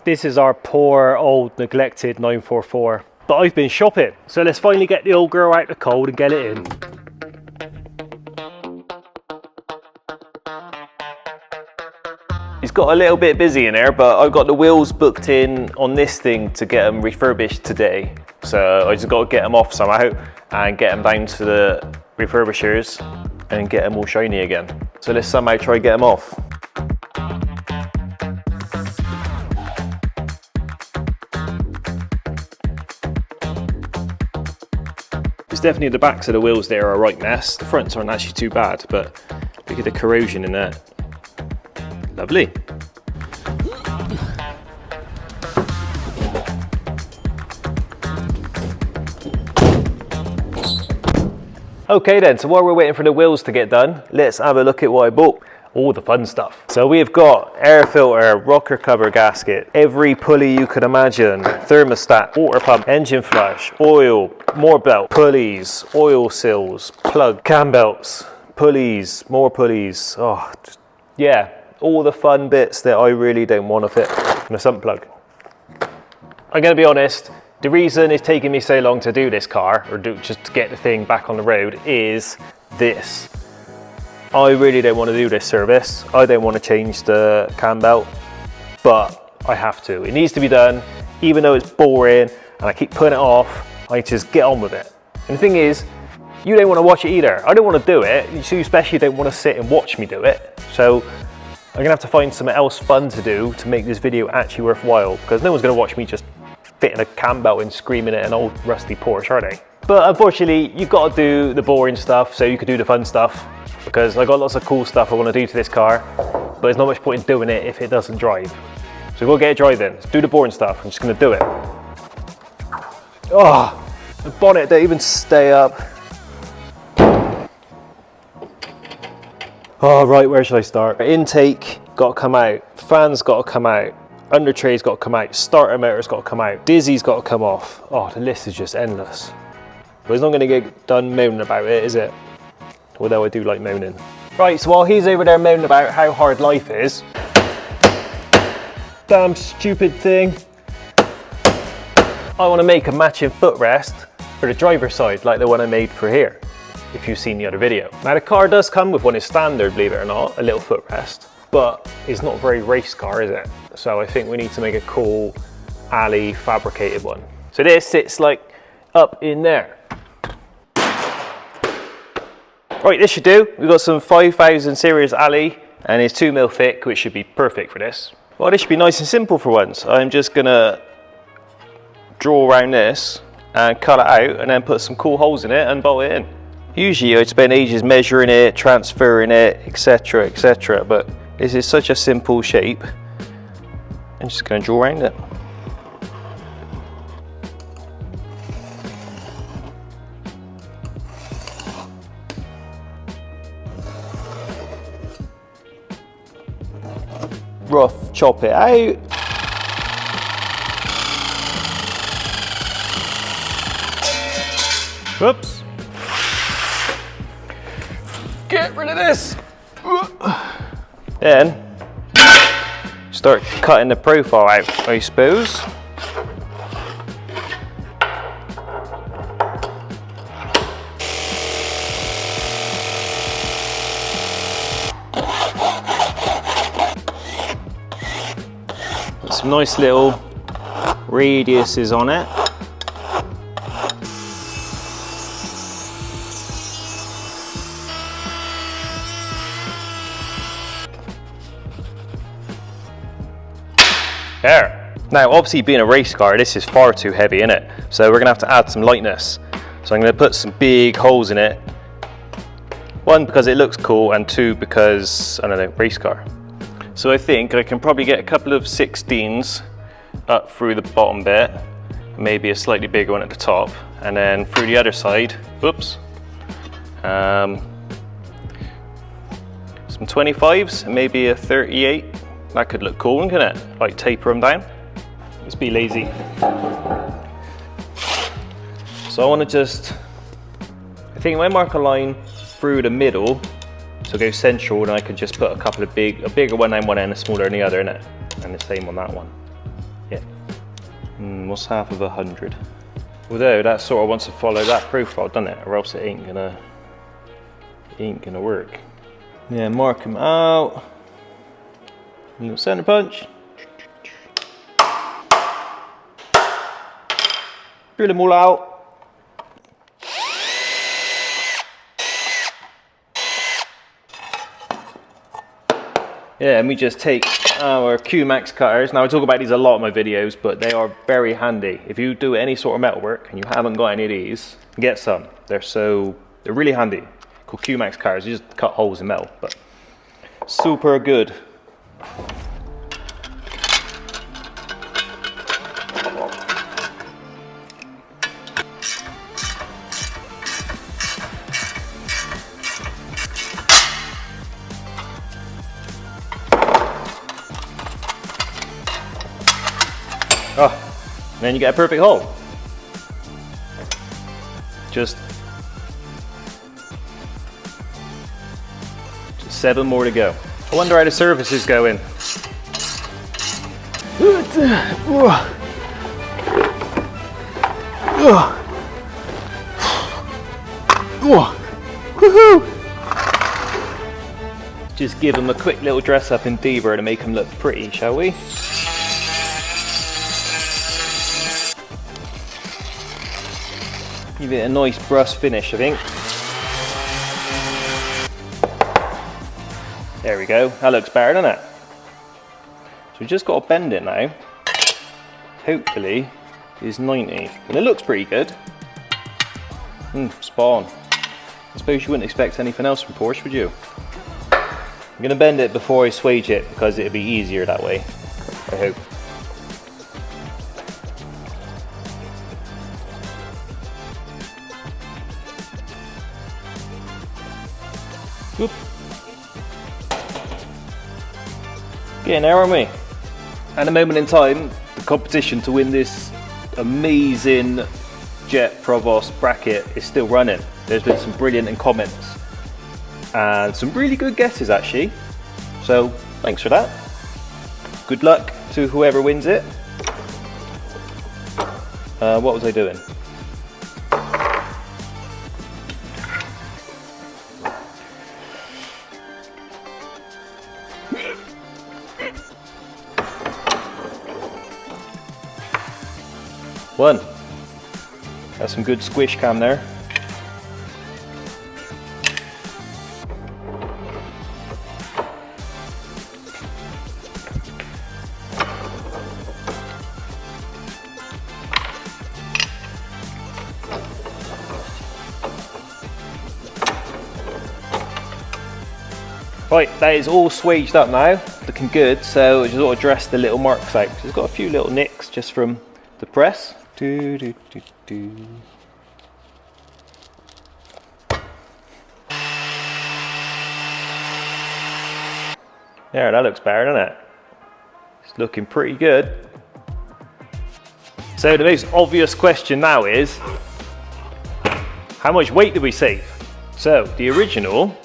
This is our poor old neglected 944. But I've been shopping, so let's finally get the old girl out the cold and get it in. It's got a little bit busy in there, but I've got the wheels booked in on this thing to get them refurbished today. So I just got to get them off somehow and get them down to the refurbishers and get them all shiny again. So let's somehow try and get them off. It's definitely the backs of the wheels there are a right mess. The fronts aren't actually too bad, but look at the corrosion in there. Lovely. Okay then, so while we're waiting for the wheels to get done, let's have a look at what I bought. All the fun stuff. So we've got air filter, rocker cover gasket, every pulley you could imagine, thermostat, water pump, engine flush, oil, more belt, pulleys, oil seals, plug, cam belts, pulleys, more pulleys. Oh, yeah. All the fun bits that I really don't want to fit in a sump plug. I'm going to be honest, the reason it's taking me so long to do this car, or just to get the thing back on the road, is this. I really don't want to do this service. I don't want to change the cam belt, but I have to. It needs to be done, even though it's boring and I keep putting it off, I just get on with it. And the thing is, you don't want to watch it either. I don't want to do it, you especially don't want to sit and watch me do it. So I'm gonna have to find something else fun to do to make this video actually worthwhile, because no one's gonna watch me just fitting a cam belt and screaming at an old rusty Porsche, are they? But unfortunately, you've got to do the boring stuff so you can do the fun stuff, because I got lots of cool stuff I want to do to this car, but there's not much point in doing it if it doesn't drive. So we'll get it driving. Let's do the boring stuff. I'm just gonna do it. Oh, the bonnet don't even stay up. Oh, right, where should I start? Intake got to come out, fans got to come out, under tray's got to come out, starter motor's got to come out, dizzy's got to come off. Oh, the list is just endless. But it's not going to get done moaning about it, is it? Although I do like moaning. Right, so while he's over there moaning about how hard life is, damn stupid thing, I want to make a matching footrest for the driver's side, like the one I made for here, if you've seen the other video. Now the car does come with one as standard, believe it or not, a little footrest, but it's not a very race car, is it? So I think we need to make a cool alley fabricated one. So this sits like up in there. Right, this should do. We've got some 5000 series alley and it's 2mm thick, which should be perfect for this. Well, this should be nice and simple for once. I'm just gonna draw around this and cut it out and then put some cool holes in it and bolt it in. Usually I'd spend ages measuring it, transferring it, etc, etc, but this is such a simple shape. I'm just going to draw around it. Rough chop it out. Whoops. Get rid of this. Then start cutting the profile out, I suppose. Put some nice little radiuses on it. There. Now obviously being a race car, this is far too heavy in it, so we're going to have to add some lightness. So I'm going to put some big holes in it. One, because it looks cool, and two, because, I don't know, race car. So I think I can probably get a couple of 16s up through the bottom bit, maybe a slightly bigger one at the top, and then through the other side, whoops, some 25s, maybe a 38. That could look cool, couldn't it? Like taper them down. Let's be lazy. So I want to just, I think if I mark a line through the middle, so go central, and I could just put a couple of a bigger one on one end, a smaller on the other, innit? And the same on that one. Yeah. What's half of 100? Although that sort of wants to follow that profile, doesn't it? Or else it ain't gonna work. Yeah, mark them out. Little center punch. Drill them all out. Yeah, and we just take our Q-Max cutters. Now I talk about these a lot in my videos, but they are very handy. If you do any sort of metal work and you haven't got any of these, get some. They're really handy. Called Q-Max cutters. You just cut holes in metal, but super good. Oh, and then you get a perfect hole. Just 7 more to go. I wonder how the surface is going. Just give them a quick little dress up in Deaver to make them look pretty, shall we? Give it a nice brush finish, I think. There we go, that looks better, doesn't it? So we just got to bend it now. Hopefully is 90, and it looks pretty good. Spot on. I suppose you wouldn't expect anything else from Porsche, would you? I'm going to bend it before I swage it because it'll be easier that way, I hope. Whoop. Getting there, aren't we? At a moment in time, the competition to win this amazing Jet Provost bracket is still running. There's been some brilliant comments and some really good guesses actually. So thanks for that. Good luck to whoever wins it. What was I doing? One. Got some good squish cam there. Right, that is all swaged up now, looking good. So I just want to dress the little marks out. It's got a few little nicks just from the press. There, that looks better, doesn't it? It's looking pretty good. So the most obvious question now is, how much weight did we save? So the original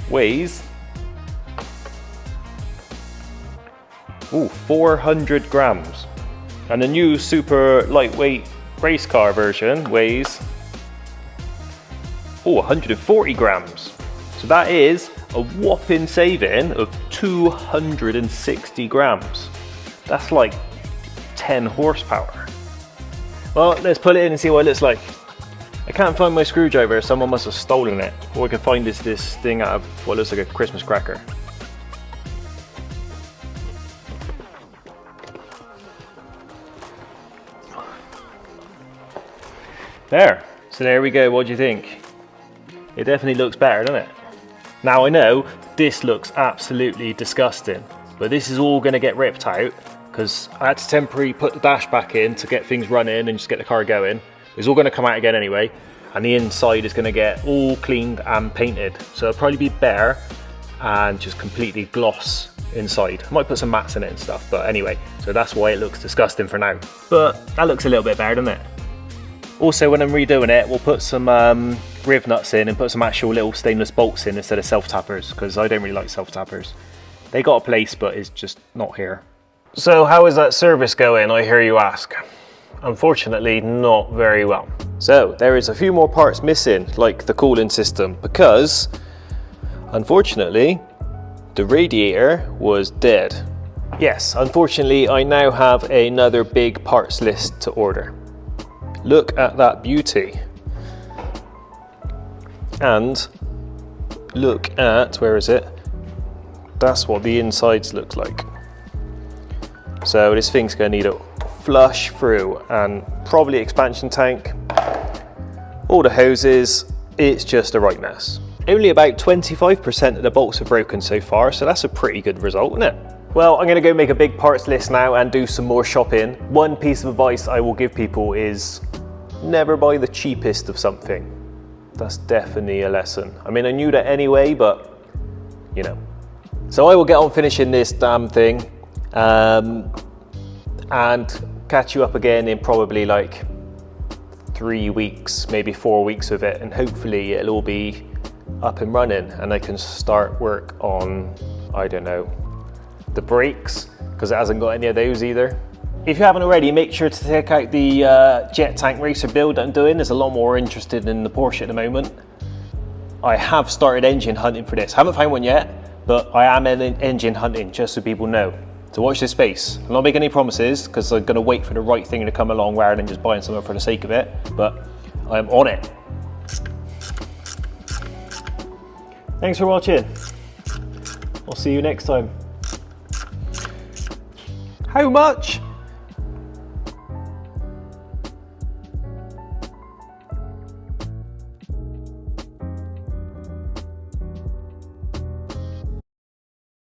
weighs 400 grams. And the new super lightweight race car version weighs 140 grams. So that is a whopping saving of 260 grams. That's like 10 horsepower. Well, let's put it in and see what it looks like. I can't find my screwdriver, someone must have stolen it. All I can find is this thing out of what looks like a Christmas cracker. There, so there we go. What do you think? It definitely looks better, doesn't it? Now I know this looks absolutely disgusting, but this is all going to get ripped out because I had to temporarily put the dash back in to get things running and just get the car going. It's all going to come out again anyway, and the inside is going to get all cleaned and painted. So it'll probably be bare and just completely gloss inside. I might put some mats in it and stuff, but anyway, so that's why it looks disgusting for now. But that looks a little bit better, doesn't it? Also, when I'm redoing it, we'll put some riv nuts in and put some actual little stainless bolts in instead of self-tappers, because I don't really like self-tappers. They got a place, but it's just not here. So how is that service going, I hear you ask? Unfortunately, not very well. So there is a few more parts missing, like the cooling system, because unfortunately, the radiator was dead. Yes, unfortunately, I now have another big parts list to order. Look at that beauty. And look at, where is it? That's what the insides look like. So this thing's going to need a flush through and probably expansion tank, all the hoses. It's just a right mess. Only about 25% of the bolts are broken so far, so that's a pretty good result, isn't it? Well, I'm going to go make a big parts list now and do some more shopping. One piece of advice I will give people is never buy the cheapest of something. That's definitely a lesson. I mean, I knew that anyway, but you know. So I will get on finishing this damn thing. And catch you up again in probably like 3 weeks, maybe 4 weeks of it, and hopefully it'll all be up and running and I can start work on, I don't know, the brakes, because it hasn't got any of those either. If you haven't already, make sure to check out the jet tank racer build that I'm doing. There's a lot more interested in the Porsche at the moment. I have started engine hunting for this. Haven't found one yet, but I am engine hunting, just so people know. So watch this space. I'm not making any promises because I'm going to wait for the right thing to come along rather than just buying something for the sake of it, but I'm on it. Thanks for watching. I'll see you next time. How much?